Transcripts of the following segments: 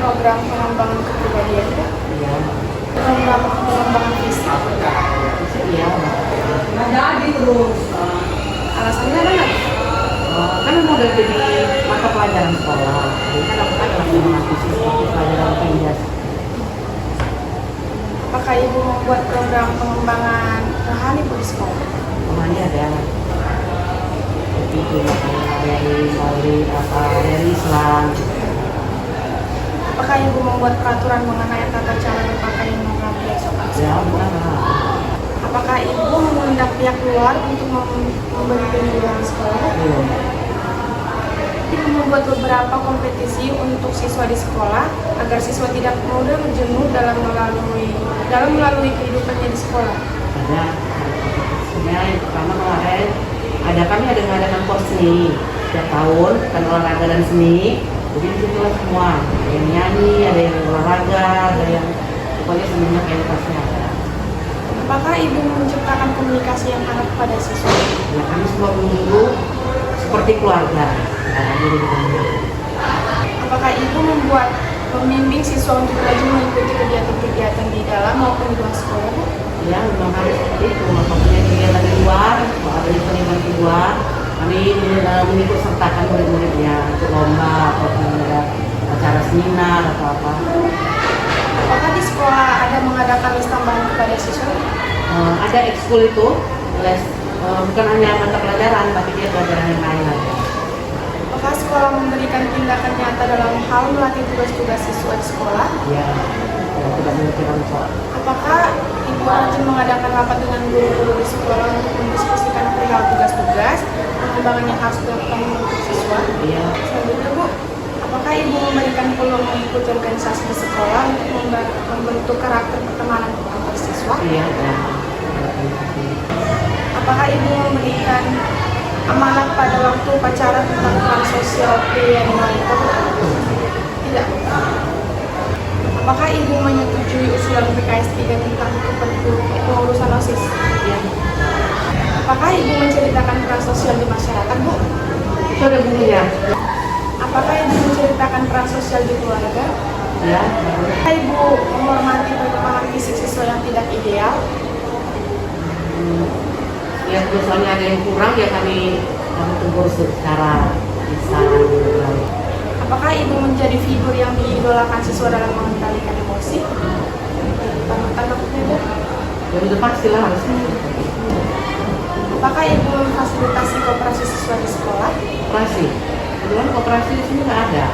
program pengembangan kepribadian Kak? Iya. Program pengembangan fisik. Iya. Ada terus. Alasannya apa nggak? Kan memang udah jadi mata pelajaran sekolah. Jadi kan aku kan lagi mengakuisisi seperti pelajaran pindas. Apakah Ibu membuat program pengembangan rohani di sekolah? Kemana ada seperti itu dari Islam. Apakah Ibu membuat peraturan mengenai tata cara berpakaian yang rapi sopan Ya, sekolah? bukan lah. Apakah Ibu mengundang pihak luar untuk memberi bimbingan sekolah? Belum. Ibu membuat beberapa kompetisi untuk siswa di sekolah agar siswa tidak mudah jenuh dalam melalui kehidupannya di sekolah. Ada. Sebenarnya yang pertama kemarin kami ada mengadakan pos seni setiap tahun, kan olahraga dan seni. Jadi di situ semua, ada yang nyanyi, ada yang olahraga, ada yang pokoknya semuanya kualitasnya ada. Apakah Ibu menciptakan komunikasi yang hangat pada siswa? Ya, kami semua minggu seperti keluarga. Apakah Ibu membimbing siswa untuk rajin mengikuti kegiatan-kegiatan di dalam maupun di luar sekolah? Ya, memang harus seperti itu. Apabila kegiatan di luar, kalau ada event di luar, kami mengikut sertakan murid-muridnya untuk lomba ataupun ada acara seminar atau apa. Apakah di sekolah ada mengadakan les tambahan kepada siswa? Ada ekskul itu, les bukan hanya mata pelajaran, tapi dia pelajaran yang lain aja. Apakah sekolah memberikan tindakan nyata dalam hal melatih tugas-tugas siswa di sekolah? Ya, tidak memikirkan soal. Apakah Ibu rajin mengadakan rapat dengan guru-guru di sekolah untuk mendiskusikan perihal tugas-tugas pengembangan yang harus dilakukan untuk siswa? Iya. Selanjutnya Bu, apakah Ibu memberikan peluang mengikuti organisasi di sekolah untuk membentuk karakter pertemanan antar siswa? Iya, ya. Apakah Ibu memberikan amanat pada waktu upacara tentang peran sosial pria dan wanita? Tidak. Apakah Ibu menyetujui usulan PKS 3 tentang pengurusan OSIS? Iya. Apakah Ibu menceritakan peran sosial di masyarakat, Bu? Itu ada bukunya. Apakah Ibu menceritakan peran sosial di keluarga? Ya. Apakah Ibu menghormati perkembangan fisik siswa yang tidak ideal? Ya, misalnya ada yang kurang ya kami tegur secara lisan. Apakah Ibu menjadi figur yang diidolakan siswa dalam mengendalikan emosi? Tanda-tanda Bu. Ya udah pastilah harusnya. Apakah Ibu memfasilitasi kooperasi siswa di sekolah? Koperasi. Kebetulan koperasi di sini nggak ada.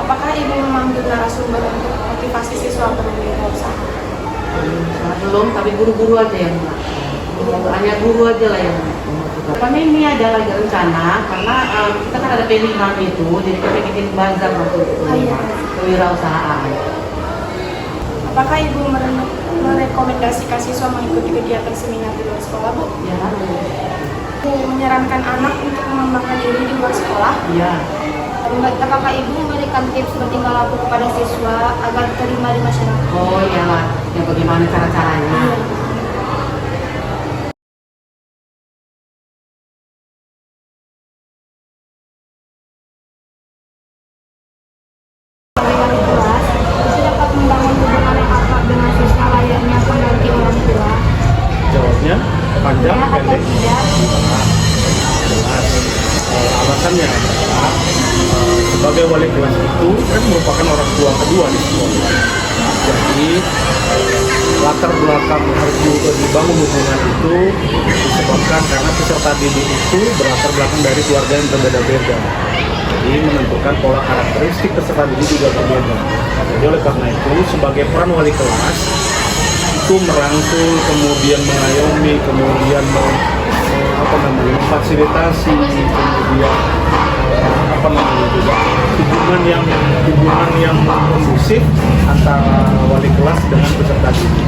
Apakah Ibu memanggil narasumber untuk motivasi siswa berwirausaha? Belum, tapi guru-guru aja yang hanya guru aja lah yang kami ini ada lagi rencana karena kita kan ada pilihan itu, jadi kita bikin bazar untuk kewirausahaan. Apakah Ibu merekomendasikan siswa mengikuti kegiatan seminar di luar sekolah, Bu? Ya, Ibu menyarankan anak untuk mengembangkan diri di luar sekolah? ya. Apakah Ibu memberikan tips bertingkah laku kepada siswa agar terima di masyarakat? Oh iyalah, ya bagaimana cara-caranya? Dengan kelas, bisa dapat membangun hubungan yang akrab dengan siswa layaknya pengganti orang tua. Jawabnya panjang Ya, atau pendek. tidak? Jelas. Alasannya adalah sebagai wali kelas itu kan merupakan orang tua kedua di sekolah. Jadi latar belakang harus dibangun hubungan itu disebabkan karena peserta didik itu berlatar belakang dari keluarga yang berbeda-beda. Jadi menentukan pola karakteristik peserta didik juga berbeda. Jadi oleh karena itu sebagai peran wali kelas itu merangkul, kemudian mengayomi, kemudian memfasilitasi, kemudian juga hubungan yang kondusif antara wali kelas dengan peserta didik.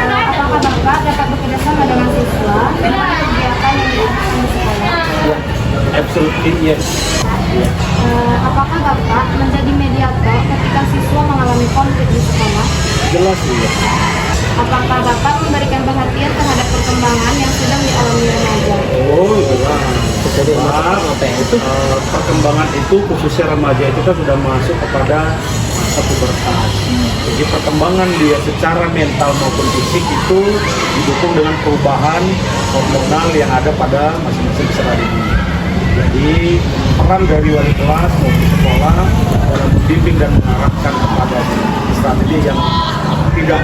Apakah Bapak dapat bekerja sama dengan siswa dalam kegiatan yang dilakukan di sekolah? Ya, absolutely yes. Ya. Apakah Bapak menjadi mediator ketika siswa mengalami konflik di sekolah? Jelas ya. Apakah Bapak memberikan perhatian terhadap perkembangan yang sedang dialami remaja? Oh jelas. Perkembangan itu khususnya remaja itu kan sudah masuk kepada satu berkas. Jadi perkembangan dia secara mental maupun fisik itu didukung dengan perubahan hormonal yang ada pada masing-masing peserta didik. Jadi peran dari wali kelas maupun sekolah dalam membimbing dan mengarahkan kepada strategi yang tidak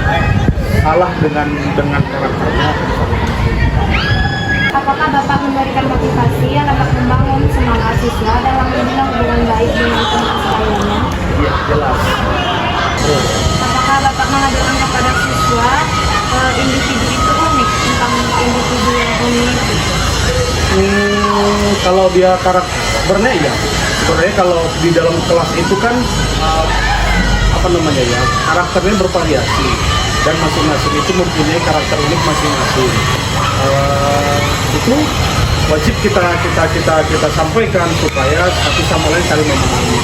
salah dengan karakternya. Apakah Bapak memberikan motivasi yang dapat membangun semangat siswa dalam membina hubungan baik dengan teman sebayanya? Iya, jelas. Apakah Bapak mengajarkan kepada siswa individu itu unik, tentang individu yang unik? Kalau dia karakternya ya, sebenarnya kalau di dalam kelas itu kan karakternya bervariasi dan masing-masing itu mempunyai karakter unik masing-masing. Itu wajib kita sampaikan supaya satu sama lain saling memahami.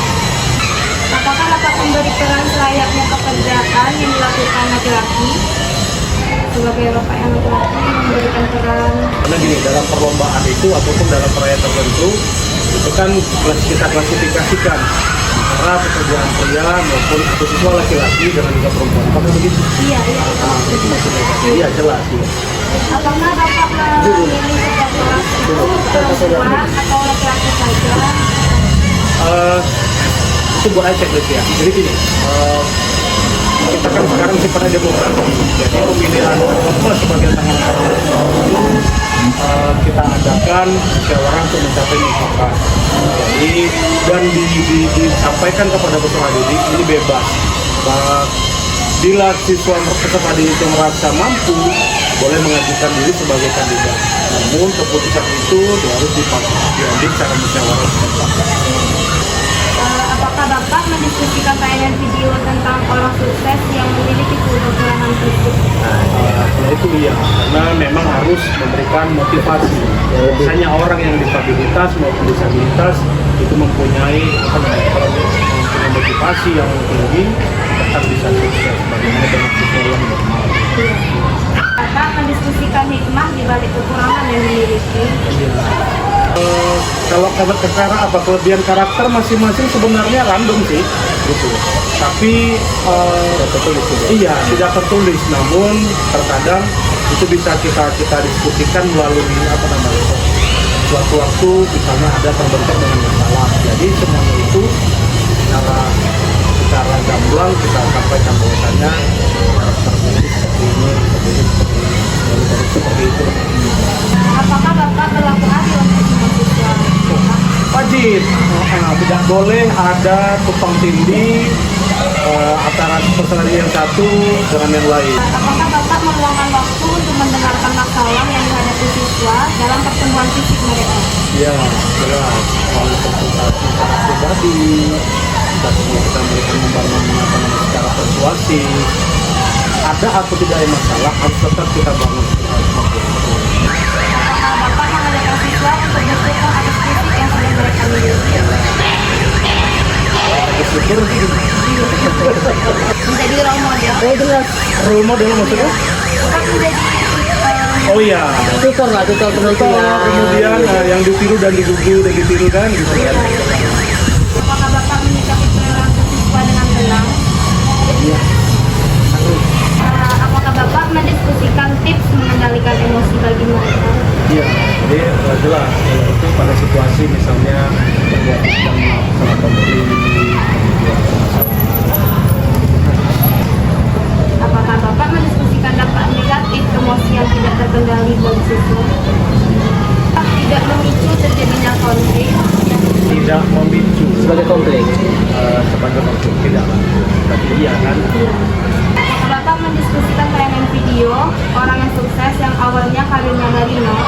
Apakah Bapak memberi peran selayaknya pekerjaan yang dilakukan laki-laki? Sebagai Bapak yang laki-laki memberikan peran. Karena gini, dalam perlombaan itu ataupun dalam perayaan tertentu itu kan kita klasifikasikan antara pekerjaan pria maupun siswa laki-laki dengan juga perempuan. Apakah begitu? Iya. Itu maksudnya. Iya, jelas. Iya. Apakah Bapak memilih setiap kelas itu perempuan atau laki-laki saja? Itu buat aja checklist ya. Jadi gini, kita kan sekarang sifatnya demokrasi. Jadi pemilihan sebagai tangan kanan itu kita adakan musyawarah untuk mencapai mufakat. Jadi dan disampaikan kepada peserta didik ini bebas. Bila siswa peserta didik itu merasa mampu, boleh mengajukan diri sebagai kandidat. Namun keputusan itu harus diambil secara musyawarah. Apakah Bapak mendiskusikan tayangan video tentang orang sukses yang memiliki kekurangan fisik? Nah itu iya, karena memang harus memberikan motivasi. Misalnya orang yang disabilitas maupun disabilitas itu mempunyai mempunyai motivasi yang tinggi tetap bisa sukses bagaimana dengan siswa yang normal. Bapak mendiskusikan hikmah di balik kekurangan yang dimiliki. Kalau kelebihan karakter masing-masing sebenarnya random sih, gitu. Tapi iya tidak tertulis, namun terkadang itu bisa kita diskusikan melalui suatu misalnya ada terbentuk dengan masalah. Jadi semuanya itu secara gamblang kita sampaikan bahwasannya karakter seperti ini, seperti itu. Apakah Bapak berlaku adil untuk semua siswa? Wajib, tidak boleh ada tumpang tindih antara peserta yang satu dengan yang lain. Apakah Bapak meluangkan waktu untuk mendengarkan masalah yang dihadapi siswa dalam pertumbuhan fisik mereka? Ya, jelas. Kalau konsultasi secara pribadi, kita memberikan membangun secara persuasif. Ada atau tidak ada masalah, harus tetap kita bangun. Apakah Bapak mengajarkan siswa untuk bersyukur atas fisik yang sudah mereka miliki? Bersyukur Menjadi role model? oh jelas. Role model maksudnya? Bapak menjadi Oh iya. Tutor lah, tutor penelitian. Kemudian yang ditiru dan digugu dan ditiru kan gitu kan. apakah Bapak menyikapi perilaku siswa dengan tenang? Iya. Apakah Bapak mendiskusikan tips mengendalikan emosi bagi mereka? Iya, jadi jelas kalau itu pada situasi misalnya terjadi sedang masalah konflik, Apakah Bapak mendiskusikan dampak negatif emosi yang tidak terkendali bagi siswa? Tidak memicu terjadinya konflik. tidak memicu Sebagai konflik. sebagai konflik tidak tapi iya kan. Apakah Bapak mendiskusikan tayangan video orang yang sukses yang awalnya karirnya dari nol?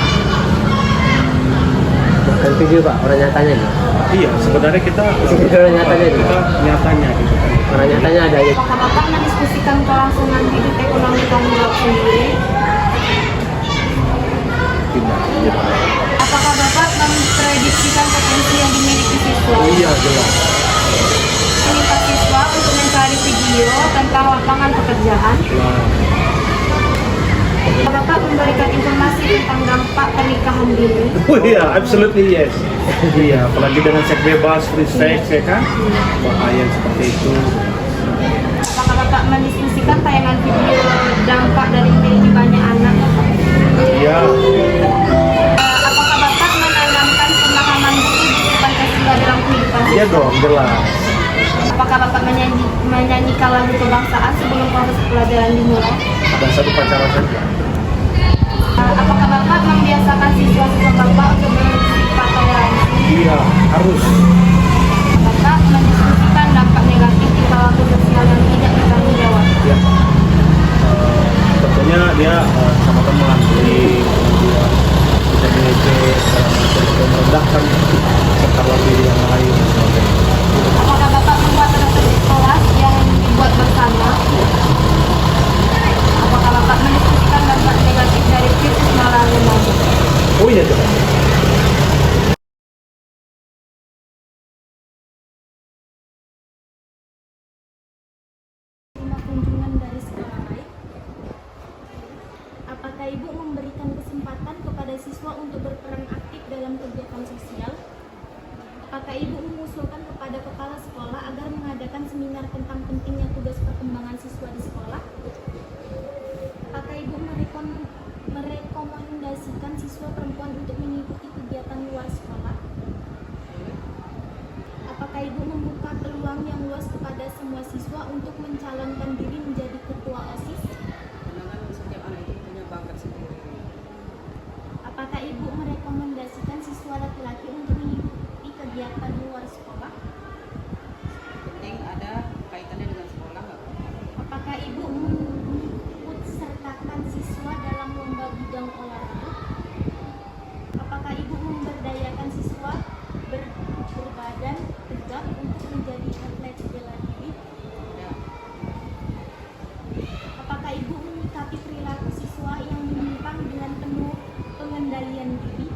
Bukan video Pak, orang nyatanya nih. Iya sebenarnya kita Orang nyatanya nih. kita nyatanya gitu kan. Orang nyatanya ada aja. Apakah Bapak mendiskusikan kelangsungan hidup ekonomi tanggung jawab sendiri? Tidak. Iya. Apakah Bapak memprediksikan potensi yang dimiliki siswa? Oh iya jelas. Meminta siswa untuk mencari video tentang lapangan pekerjaan. Nah, Bapak memberikan informasi tentang dampak pernikahan dini. oh iya, absolutely yes. Iya, apalagi dengan seks bebas, free sex ya kan, bahaya seperti itu. Apakah Bapak mendiskusikan tayangan video dampak dari memiliki banyak anak? Iya. Apakah Bapak menanamkan pemahaman buku Pancasila dalam kehidupan Iya siswa? dong, jelas. Apakah Bapak menyanyikan lagu kebangsaan sebelum proses pelajaran dimulai? Dan satu pacaran saja. Apakah Bapak membiasakan siswa-siswa Bapak untuk bersifat toleransi? Iya, harus. Bapak mendiskusikan dampak negatif di perilaku sosial yang tidak bertanggung jawab. Ya. Tentunya dia sama teman, jadi kemudian bisa mengejek, merendahkan kekalahan diri yang lain. Dan sebagainya. Apakah Bapak membuat strategi kelas yang dibuat bersama? Apakah Bapak mendiskusikan dampak negatif dari krisis moral remaja? Oh iya, jelas. Kunjungan dari sekolah lain. Apakah Ibu memberikan kesempatan kepada siswa untuk berperan aktif dalam kegiatan sosial? Apakah Ibu mengusulkan kepada kepala sekolah agar mengadakan seminar tentang pentingnya tugas perkembangan siswa di sekolah? Apakah Ibu merekomendasikan siswa perempuan untuk mengikuti kegiatan luar sekolah? Apakah Ibu membuka peluang yang luas kepada semua siswa untuk mencalonkan diri menjadi ketua OSIS? Setiap anak itu punya bakat sendiri. Apakah Ibu merekomendasikan siswa laki-laki untuk mengikuti kegiatan luar sekolah? Penting ada kaitannya dengan sekolah nggak? Apakah Ibu mengikut sertakan siswa dalam lomba bidang olahraga? Apakah Ibu memberdayakan siswa berbadan tegak untuk menjadi atlet bela diri? Ya. Apakah Ibu menyikapi perilaku siswa yang menyimpang dengan penuh pengendalian diri?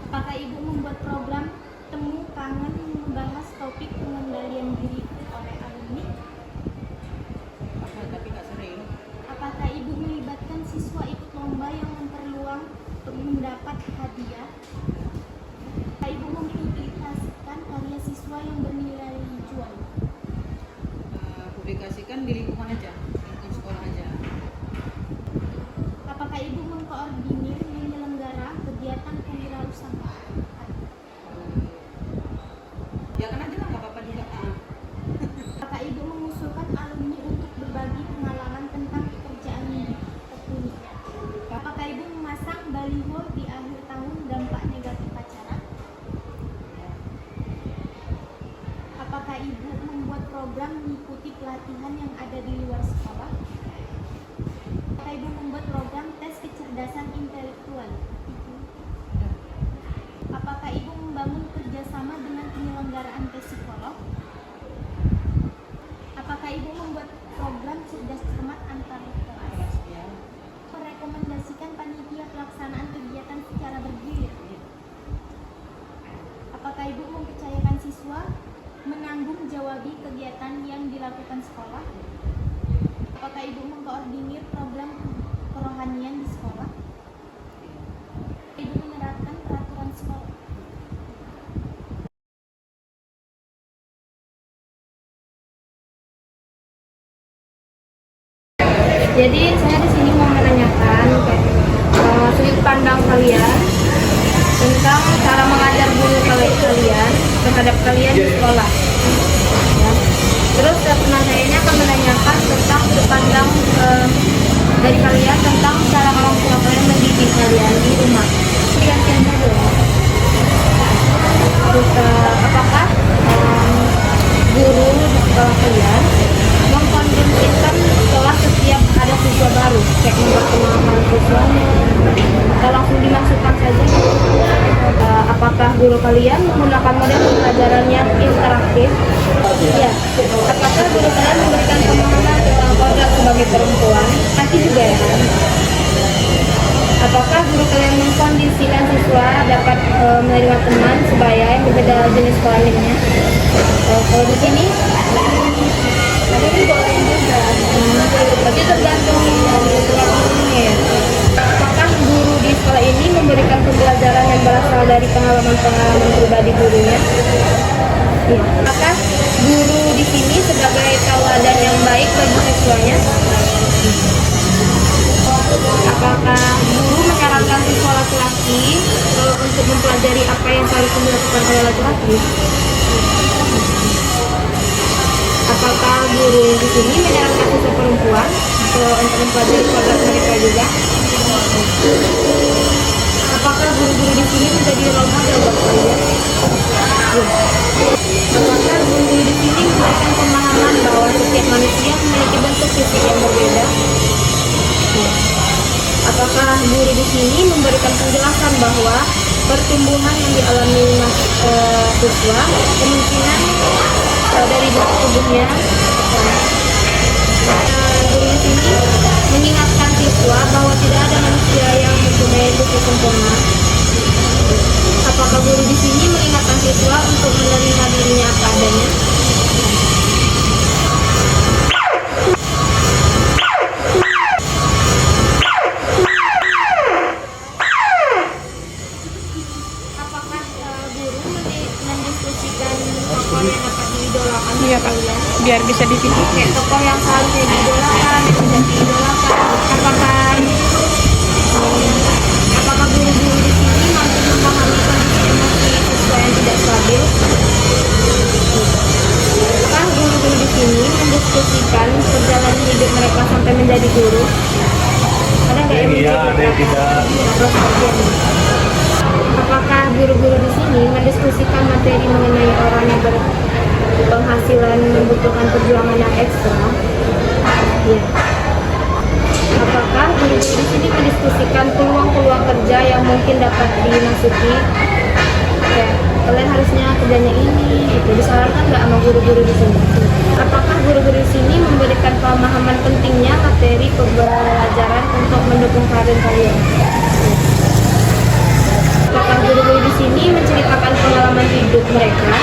Apakah Ibu membuat program temu kangen membahas topik pengendalian diri oleh alumni? Tapi nggak sering. Apakah Ibu melibatkan siswa ikut lomba yang memperluang untuk mendapat hadiah? Apakah Ibu mempublikasikan karya siswa yang bernilai jual? Publikasikan di lingkungan aja, lingkungan sekolah aja. Apakah Ibu mengkoordinir menyelenggara kegiatan kewirausahaan? Jangan aja lah, nggak apa-apa juga. Apakah Ibu mengusulkan alumni untuk berbagi pengalaman tentang pekerjaan di tekuninya? Apakah Ibu memasang baliho di akhir tahun dampak negatif pacaran? Apakah Ibu membuat program mengikuti pelatihan yang ada di luar sekolah? Apakah Ibu membuat program tes kecerdasan intelektual? Apakah Ibu membangun kerjasama dengan penyelenggaraan tes psikolog? Apakah Ibu membuat program cerdas cermat antar kelas? Ya. Merekomendasikan panitia pelaksanaan kegiatan secara bergilir? Apakah Ibu mempercayakan siswa menanggung jawabi kegiatan yang dilakukan sekolah? Apakah Ibu mengkoordinir program kerohanian di sekolah? Ibu menerapkan peraturan sekolah? Jadi saya di sini mau menanyakan sudut pandang kalian tentang cara mengajar guru kalian terhadap kalian di sekolah. Ya. Terus saya akan menanyakan tentang sudut pandang dari kalian tentang cara orang tua kalian mendidik kalian di rumah. Gantian saja. Terus apakah guru di sekolah kalian mengkondisikan kelas setiap ada siswa baru, kayak membuat pemahaman siswanya atau langsung dimasukkan saja? Apakah guru kalian menggunakan model pembelajaran yang interaktif? Ya. Apakah guru kalian memberikan pemahaman tentang kodrat sebagai perempuan? Pasti juga ya kan? Apakah guru kalian mengkondisikan siswa dapat menerima teman sebaya yang berbeda jenis kelaminnya? Kalau di sini tapi ini boleh juga. Berarti tergantung gurunya ya. Apakah guru di sekolah ini memberikan pembelajaran yang berasal dari pengalaman-pengalaman pribadi gurunya? Iya. Apakah guru di sini sebagai tauladan yang baik bagi siswanya? Apakah guru menyarankan siswa laki-laki untuk mempelajari apa yang seharusnya dilakukan oleh laki-laki? Apakah guru di sini menyarankan siswa perempuan untuk mempelajari program mereka juga? Apakah guru-guru di sini menjadi role model buat kalian? Apakah guru-guru di sini memberikan pemahaman bahwa setiap manusia memiliki bentuk fisik yang berbeda? Apakah guru di sini memberikan penjelasan bahwa pertumbuhan yang dialami siswa kemungkinan dari bentuk tubuhnya? Guru di sini mengingatkan siswa bahwa tidak ada manusia yang mempunyai tubuh sempurna. Apakah guru di sini mengingatkan siswa untuk menerima dirinya apa adanya? Apakah guru mendiskusikan tokoh yang dapat diidolakan? Iya, Pak. kalian? Biar bisa dititik. Kayak tokoh yang seharusnya diidolakan, yang tidak diidolakan. Apakah guru-guru di sini mampu memahami kondisi emosi siswa yang tidak stabil? Apakah guru-guru di sini mendiskusikan perjalanan hidup mereka sampai menjadi guru? Ada nggak yang Iya, ada yang tidak. Apakah guru-guru di sini mendiskusikan materi mengenai orang yang berpenghasilan membutuhkan perjuangan yang ekstra? Iya. Apakah guru-guru di sini mendiskusikan peluang-peluang kerja yang mungkin dapat dimasuki? Ya, kalian harusnya kerjanya ini, itu disarankan nggak sama guru-guru di sini? Apakah guru-guru di sini memberikan pemahaman pentingnya materi pembelajaran untuk mendukung karir kalian? Apakah guru-guru di sini menceritakan pengalaman hidup mereka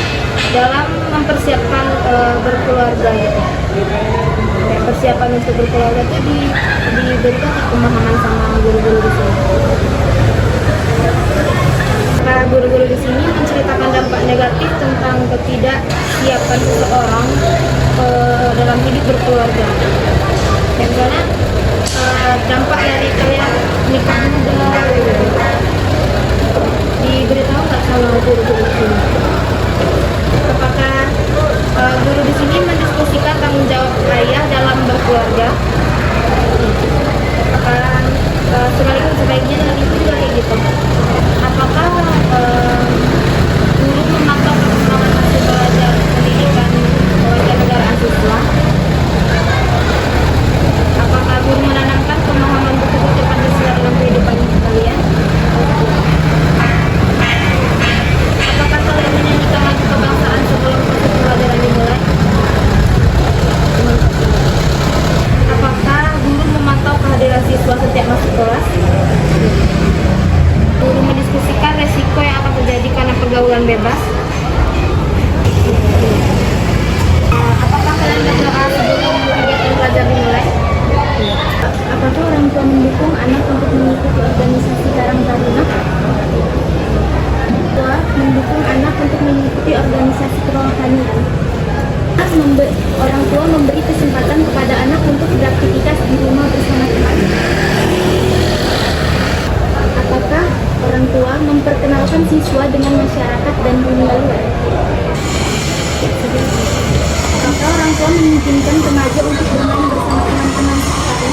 dalam mempersiapkan berkeluarga gitu? Kayak persiapan untuk berkeluarga itu diberikan pemahaman sama guru-guru di sini. Para guru-guru di sini menceritakan dampak negatif tentang ketidaksiapan seseorang dalam hidup berkeluarga. Yang misalnya dampak dari kalian nikah muda, gitu. Diberitahu nggak sama guru-guru di sini? Apakah guru di sini mendiskusikan tanggung jawab ayah dalam berkeluarga? Apakah sebaiknya dengan itu juga kayak gitu? Apakah guru memantau perkembangan hasil belajar pendidikan kewarganegaraan siswa? Apakah guru menanamkan pemahaman betul-betul Pancasila dalam kehidupan kalian? Apakah kalian menyanyikan lagu kebangsaan sebelum proses pelajaran dimulai? Apakah guru memantau kehadiran siswa setiap masuk kelas? Guru mendiskusikan resiko yang akan terjadi karena pergaulan bebas? Apakah kalian berdoa sebelum kegiatan belajar dimulai? Apakah orang tua mendukung anak untuk mengikuti organisasi Karang Taruna? Tua mendukung anak untuk mengikuti organisasi kerohanian. Orang tua memberi kesempatan kepada anak untuk beraktivitas di rumah bersama teman. Apakah orang tua memperkenalkan siswa dengan masyarakat dan dunia luar? Apakah orang tua mengizinkan remaja untuk bermain bersama teman-teman sekitarnya?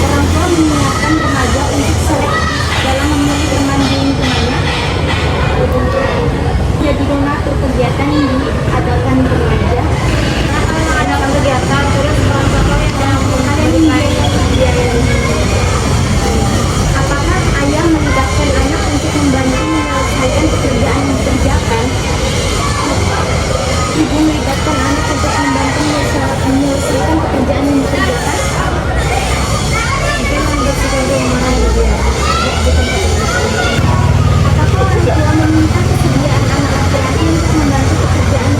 Orang tua mengingatkan remaja untuk selektif dalam memilih teman di lingkungannya. Jadi donatur kegiatan yang diadakan remaja. Mengadakan kegiatan terus orang-orang yang mempunyai apakah ayah melibatkan anak untuk membantu menyelesaikan pekerjaan yang dikerjakan? Ibu melibatkan anak untuk membantu menyelesaikan pekerjaan yang dikerjakan? Mungkin membersihkan rumah gitu ya. Apakah orang tua meminta kesediaan anak laki-laki untuk membantu pekerjaan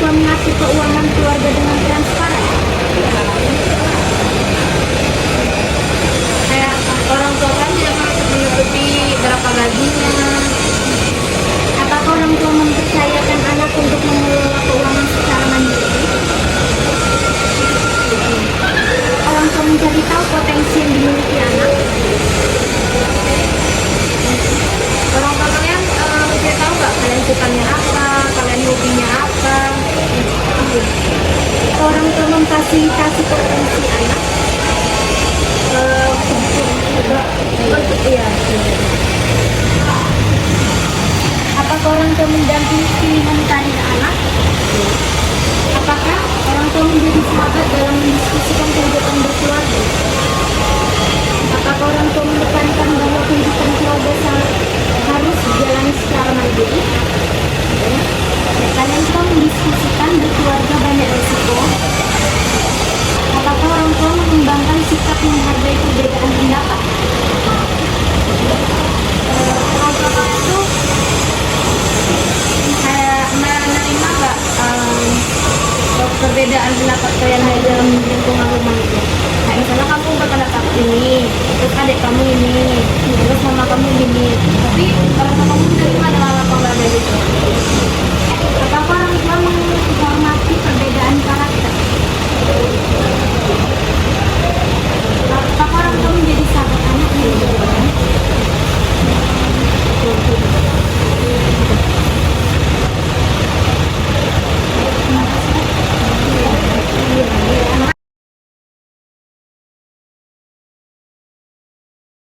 tua mengatur keuangan keluarga dengan transparan? Kayak orang tua kan tidak menutupi berapa gajinya. Apakah orang tua mempercayakan anak untuk mengelola keuangan secara mandiri? Orang tua mencari tahu potensi yang dimiliki anak. Orang tua kalian bisa tahu nggak kalian sukanya apa, kalian hobinya apa? Orang tua memfasilitasi potensi anak. Iya. Apakah orang tua mendampingi pilihan karir anak? Apakah orang tua menjadi sahabat dalam mendiskusikan kehidupan berkeluarga? Apakah orang tua menekankan bahwa kehidupan keluarga harus dijalani secara mandiri? Kalian tua mendiskusikan berkeluarga banyak risiko? Apakah orang tua mengembangkan sikap menghargai perbedaan pendapat? Orang tua kalian tuh kayak menerima nggak perbedaan pendapat kalian di dalam lingkungan rumah itu? Kayak misalnya kamu berpendapat ini, terus adik kamu ini, terus mama kamu gini, tapi orang tua